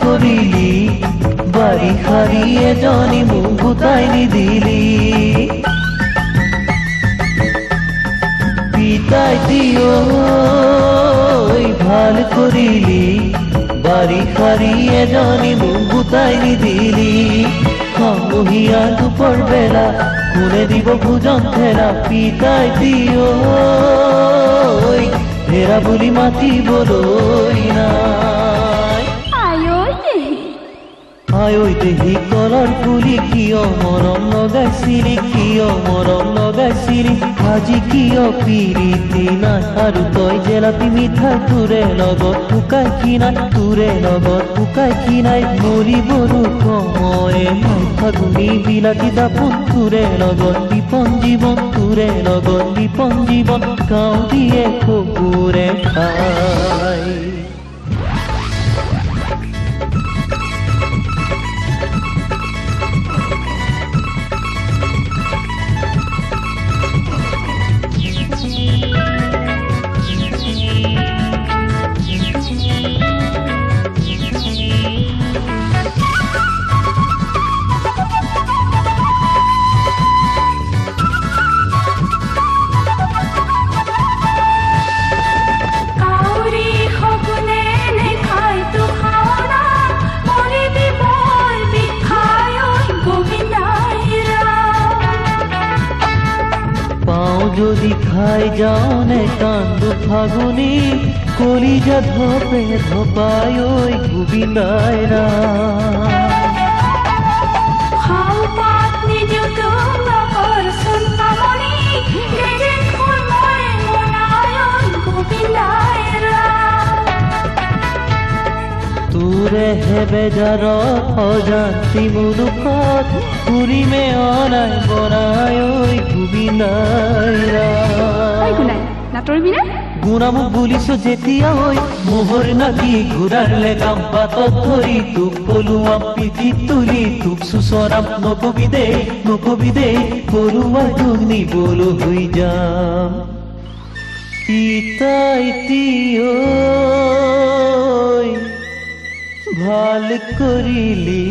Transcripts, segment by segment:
করিলি বাড়ি হারিয়ে জানি মুখ গুতাই দিলি পিতাই দিও ভাল করিলি বাড়ি হারিয়ে জানি মুখ গুতাই দিলি মহিয়া দুপুর বেলা কোনে দিব ভোজন ঠেলা পিতাই দিও ফেরা বলি মাতি বলই না আয়ৈ দেহি কলৰ ফুলি কিয় মৰম লগাইছিলি কিয় মৰম লগাইছিলি আজি কিয় পিৰিতি নাই আৰু তই জেলাপি মিঠাই তোৰে লগত শুকাই খিনাই তোৰে লগত শুকাই খিনাই মৰিবৰো সময়ে নাই ফাগুনী বিলাতী দাপোন তোৰে লগত বিপন জীৱন তোৰে লগত বিপন জীৱন গাঁও দিয়ে কুকুৰে খাই যদি খাই যাও নে কান্দু ফাগুনি কলিজা ধপে ধপায় ওই গোবিন্দাই তোৰে হে বেজাৰত অজান্তি মুলুকত ঘূৰিমে অনাই বনাই ঐ গোবিন্দাই গুণামুখ বুলিছো যেতিয়া ঐ মোহৰ নাকি ঘূৰালে কাম পাতত ধৰি তোক পলুৱাম পিঠিত তুলি তোক চুচৰাম নকবি দেই পৰুৱাই তোক নিবলৈ হৈ যাম পিতাইতি ভাল কৰিলি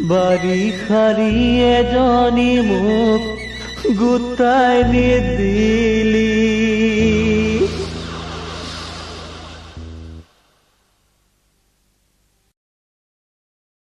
বাড়ি হাৰিয়ে জানি মুখ গুতাই দিলি